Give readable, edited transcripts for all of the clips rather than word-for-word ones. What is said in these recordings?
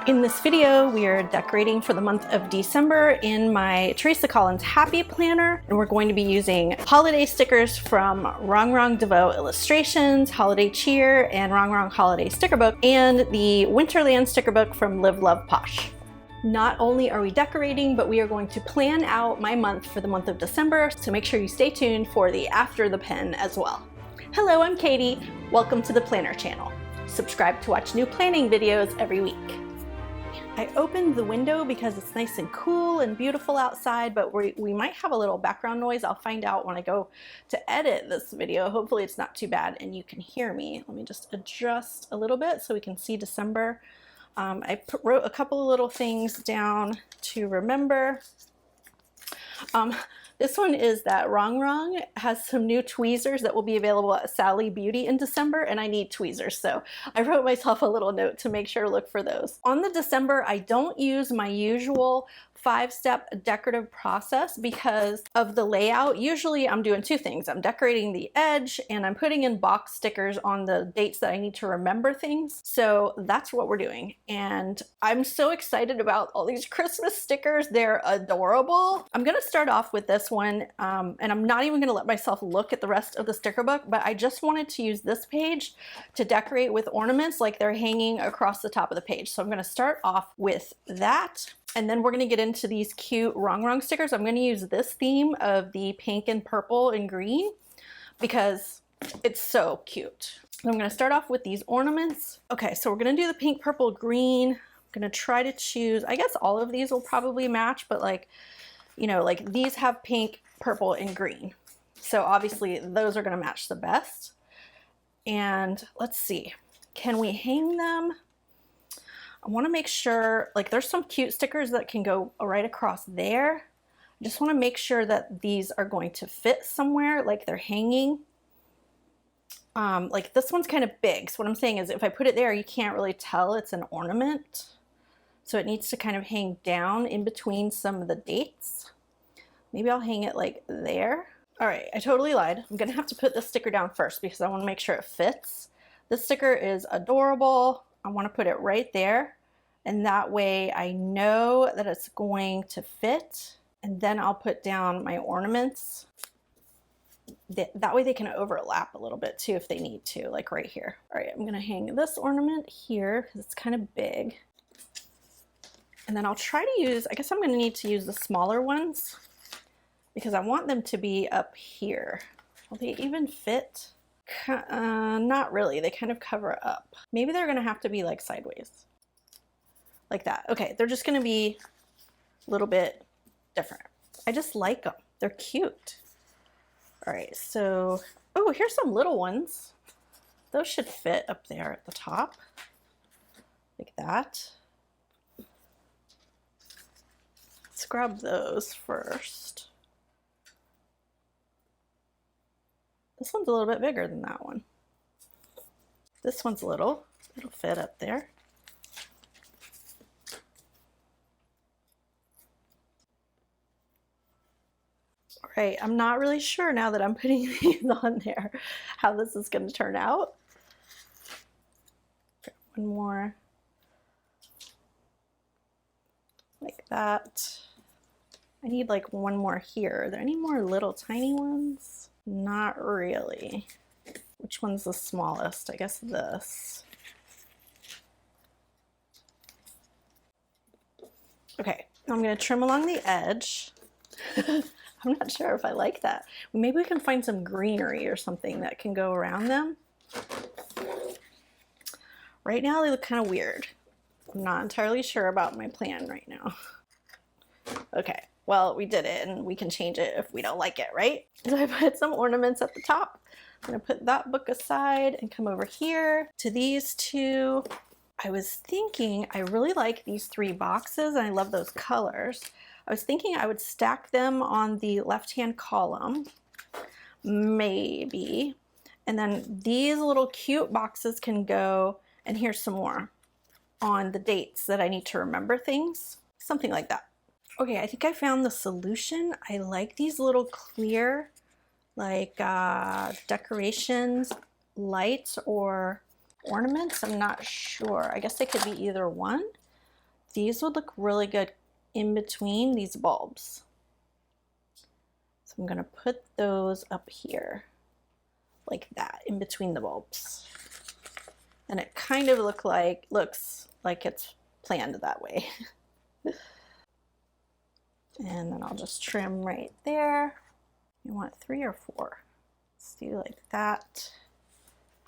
In this video, we are decorating for the month of December in my Teresa Collins Happy Planner, and we're going to be using holiday stickers from Rongrong Illustrations, Holiday Cheer, and Rongrong Holiday Sticker Book, and the Winterland sticker book from Live Love Posh. Not only are we decorating, but we are going to plan out my month for the month of December, so make sure you stay tuned for the After the Pen as well. Hello, I'm Katie. Welcome to the Planner channel. Subscribe to watch new planning videos every week. I opened the window because it's nice and cool and beautiful outside, but we might have a little background noise. I'll find out when I go to edit this video. Hopefully it's not too bad and you can hear me. Let me just adjust a little bit so we can see December. I wrote a couple of little things down to remember. This one is that Rongrong has some new tweezers that will be available at Sally Beauty in December, and I need tweezers, so I wrote myself a little note to make sure to look for those. On the December, I don't use my usual 5-step decorative process because of the layout. Usually I'm doing two things. I'm decorating the edge and I'm putting in box stickers on the dates that I need to remember things. So that's what we're doing. And I'm so excited about all these Christmas stickers. They're adorable. I'm gonna start off with this one, and I'm not even gonna let myself look at the rest of the sticker book, but I just wanted to use this page to decorate with ornaments like they're hanging across the top of the page. So I'm gonna start off with that. And then we're going to get into these cute Rongrong stickers. I'm going to use this theme of the pink and purple and green because it's so cute. I'm going to start off with these ornaments. Okay, so we're going to do the pink, purple, green. I'm going to try to choose, I guess all of these will probably match, but like, you know, like these have pink, purple, and green. So obviously those are going to match the best. And let's see, can we hang them? I want to make sure, like there's some cute stickers that can go right across there. I just want to make sure that these are going to fit somewhere, like they're hanging. Like this one's kind of big. So what I'm saying is if I put it there, you can't really tell it's an ornament. So it needs to kind of hang down in between some of the dates. Maybe I'll hang it like there. All right, I totally lied. I'm gonna have to put this sticker down first because I want to make sure it fits. This sticker is adorable. I want to put it right there, and that way I know that it's going to fit, and then I'll put down my ornaments. That way they can overlap a little bit too if they need to, like right here. All right, I'm going to hang this ornament here because it's kind of big. And then I'll try to use, I guess I'm going to need to use the smaller ones because I want them to be up here. Will they even fit? Not really. They kind of cover up. Maybe they're gonna have to be like sideways, like that. Okay, they're just gonna be a little bit different. I just like them. They're cute. All right, so oh, here's some little ones. Those should fit up there at the top, like that. Let's grab those first. This one's a little bit bigger than that one. This one's little. It'll fit up there. All right, I'm not really sure now that I'm putting these on there how this is going to turn out. One more. Like that. I need like one more here. Are there any more little tiny ones? Not really. Which one's the smallest? I guess this. Okay, I'm going to trim along the edge. I'm not sure if I like that. Maybe we can find some greenery or something that can go around them. Right now they look kind of weird. I'm not entirely sure about my plan right now. Okay. Well, we did it and we can change it if we don't like it, right? So I put some ornaments at the top. I'm gonna put that book aside and come over here to these two. I was thinking I really like these 3 boxes and I love those colors. I was thinking I would stack them on the left-hand column, maybe. And then these little cute boxes can go, and here's some more, on the dates that I need to remember things, something like that. Okay, I think I found the solution. I like these little clear, like decorations, lights, or ornaments. I'm not sure. I guess they could be either one. These would look really good in between these bulbs. So I'm gonna put those up here like that in between the bulbs. And it kind of looks like it's planned that way. And then I'll just trim right there. You want 3 or 4? Let's do like that.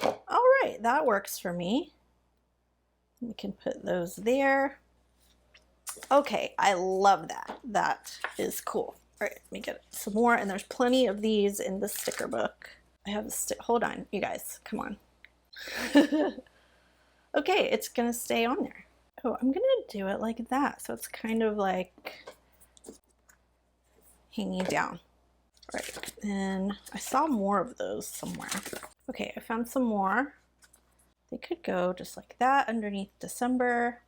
All right, that works for me. We can put those there. Okay, I love that. That is cool. All right, let me get some more, and there's plenty of these in the sticker book. I have a hold on, you guys, come on. Okay, it's gonna stay on there. Oh, I'm gonna do it like that, so it's kind of like hanging down. All right, and I saw more of those somewhere. Okay, I found some more. They could go just like that underneath December.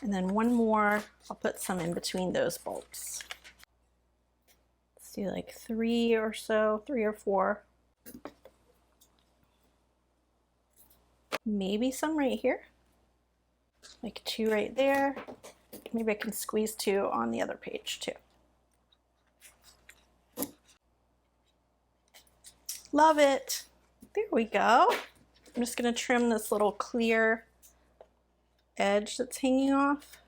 And then one more, I'll put some in between those bulbs. Let's do like 3 or so, 3 or 4. Maybe some right here. Like 2 right there. Maybe I can squeeze 2 on the other page too. Love it. There we go. I'm just gonna trim this little clear edge that's hanging off.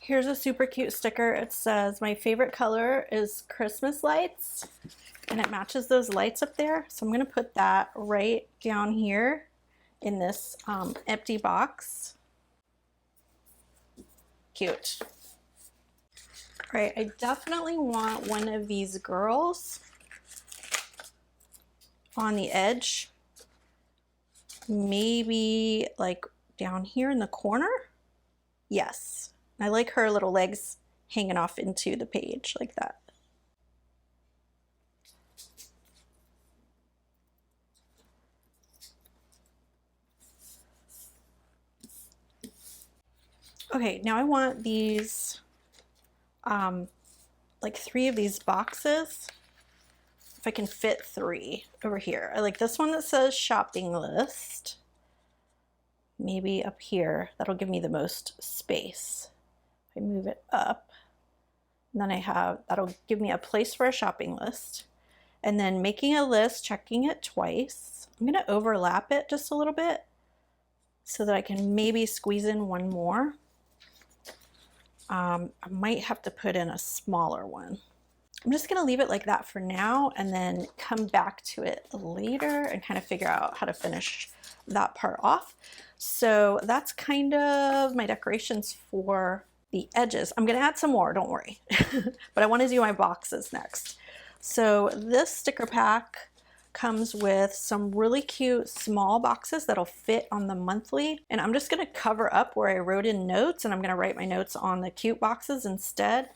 Here's a super cute sticker. It says, my favorite color is Christmas lights, and it matches those lights up there. So I'm gonna put that right down here in this empty box. Cute. All right, I definitely want one of these girls on the edge. Maybe like down here in the corner. Yes, I like her little legs hanging off into the page like that. Okay, now I want these, like 3 of these boxes. If I can fit 3 over here. I like this one that says shopping list. Maybe up here, that'll give me the most space. If I move it up, and then that'll give me a place for a shopping list. And then making a list, checking it twice. I'm gonna overlap it just a little bit so that I can maybe squeeze in one more. I might have to put in a smaller one. I'm just gonna leave it like that for now and then come back to it later and kind of figure out how to finish that part off. So that's kind of my decorations for the edges. I'm gonna add some more, don't worry. But I wanna do my boxes next. So this sticker pack comes with some really cute small boxes that'll fit on the monthly. And I'm just gonna cover up where I wrote in notes, and I'm gonna write my notes on the cute boxes instead.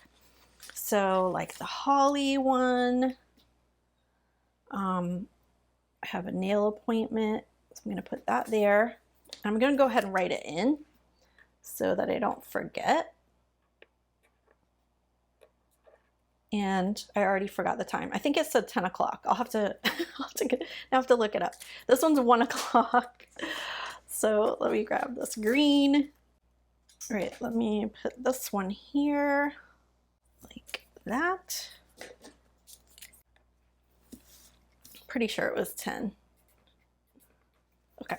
So like the holly one, I have a nail appointment, so I'm gonna put that there. I'm gonna go ahead and write it in so that I don't forget. And I already forgot the time. I think it said 10 o'clock. I'll have to look it up. This one's 1 o'clock. So let me grab this green. All right, let me put this one here like that. Pretty sure it was 10. Okay.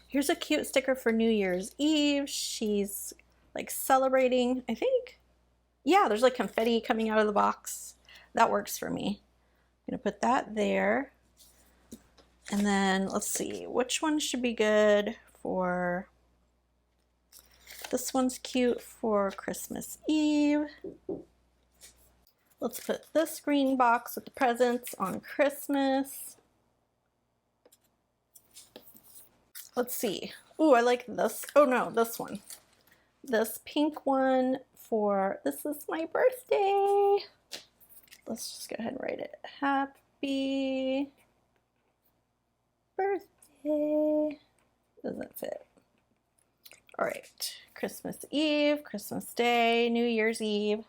Here's a cute sticker for New Year's Eve. She's like celebrating, I think. Yeah, there's like confetti coming out of the box. That works for me. I'm gonna put that there. And then let's see, which one should be good for, this one's cute for Christmas Eve. Let's put this green box with the presents on Christmas. Let's see. Ooh, I like this. Oh no, this one. This pink one for, this is my birthday. Let's just go ahead and write it. Happy birthday. Doesn't fit. All right, Christmas Eve, Christmas Day, New Year's Eve.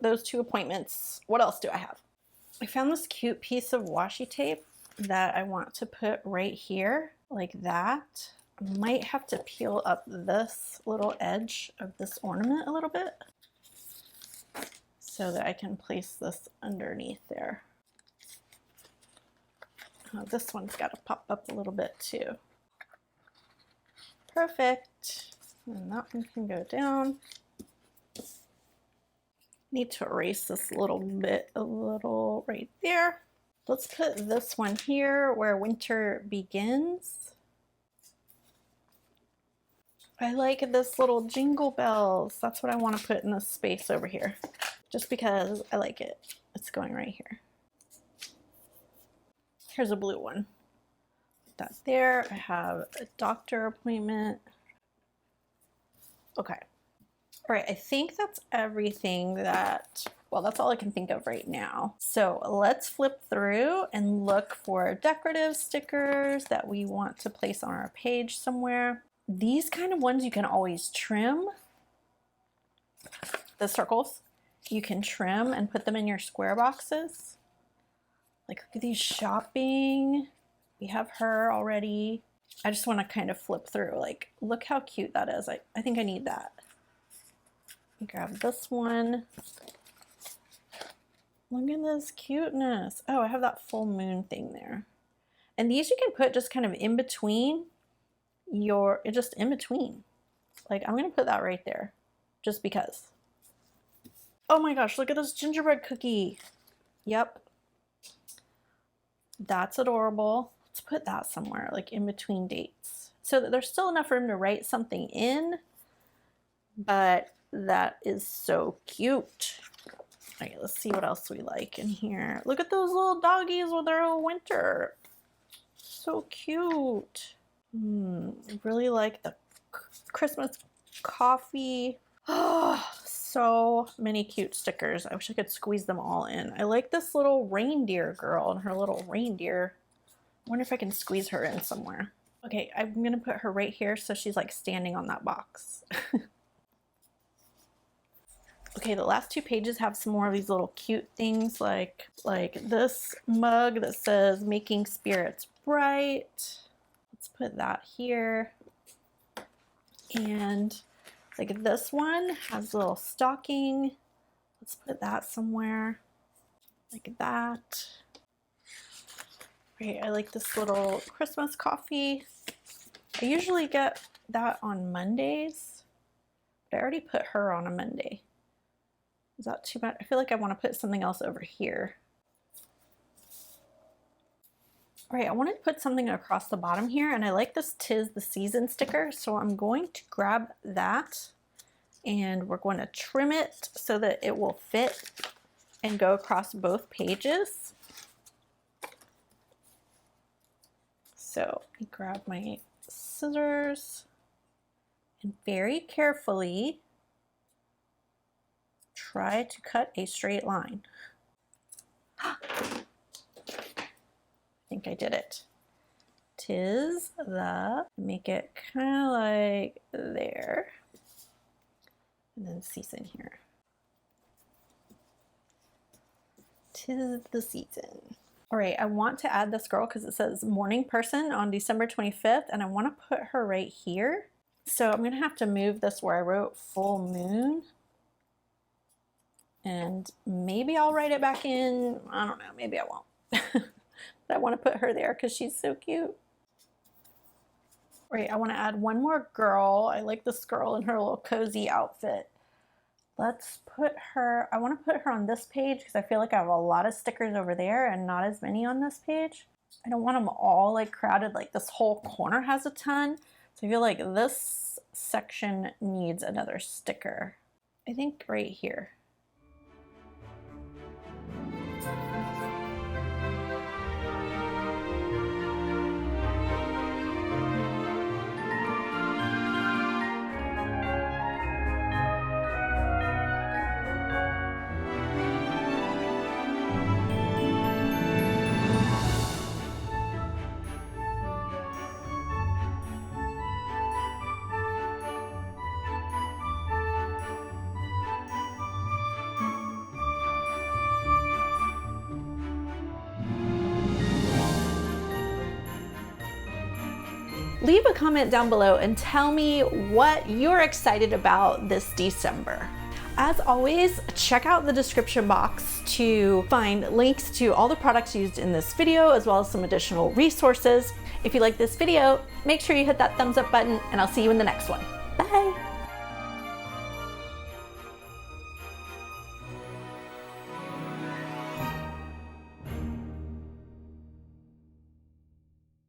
Those two appointments. What else do I have? I found this cute piece of washi tape that I want to put right here, like that. I might have to peel up this little edge of this ornament a little bit so that I can place this underneath there. Oh, this one's got to pop up a little bit too. Perfect. And that one can go down. Need to erase this little bit, a little right there. Let's put this one here where winter begins. I like this little jingle bells. That's what I want to put in this space over here, just because I like it. It's going right here. Here's a blue one. Put that there. I have a doctor appointment. Okay. All right, I think that's everything that, well, that's all I can think of right now. So let's flip through and look for decorative stickers that we want to place on our page somewhere. These kind of ones you can always trim. The circles, you can trim and put them in your square boxes. Like, look at these shopping. We have her already. I just want to kind of flip through. Like, look how cute that is. I think I need that. Grab this one. Look at this cuteness. Oh, I have that full moon thing there. And these you can put just kind of in between your, just in between. Like, I'm going to put that right there just because. Oh my gosh, look at this gingerbread cookie. Yep. That's adorable. Let's put that somewhere, like in between dates, so that there's still enough room to write something in, but that is so cute. All right, let's see what else we like in here. Look at those little doggies with their little winter. So cute. Really like the Christmas coffee. Oh, so many cute stickers. I wish I could squeeze them all in. I like this little reindeer girl and her little reindeer. I wonder if I can squeeze her in somewhere. Okay, I'm gonna put her right here so she's like standing on that box. Okay, the last two pages have some more of these little cute things like this mug that says making spirits bright. Let's put that here. And like this one has a little stocking. Let's put that somewhere like that. Right, I like this little Christmas coffee. I usually get that on Mondays, but I already put her on a Monday. Is that too much? I feel like I want to put something else over here. All right, I wanted to put something across the bottom here, and I like this "'Tis the Season" sticker, so I'm going to grab that and we're going to trim it so that it will fit and go across both pages. So I grab my scissors and very carefully try to cut a straight line. I think I did it. "'Tis the," make it kind of like there, and then season here. "'Tis the season." All right, I want to add this girl because it says morning person on December 25th, and I want to put her right here. So I'm gonna have to move this where I wrote full moon. And maybe I'll write it back in, I don't know, maybe I won't. But I want to put her there because she's so cute. Right, I want to add one more girl. I like this girl in her little cozy outfit. Let's put her, I want to put her on this page because I feel like I have a lot of stickers over there and not as many on this page. I don't want them all like crowded, like this whole corner has a ton. So I feel like this section needs another sticker. I think right here. Leave a comment down below and tell me what you're excited about this December. As always, check out the description box to find links to all the products used in this video, as well as some additional resources. If you like this video, make sure you hit that thumbs up button, and I'll see you in the next one. Bye!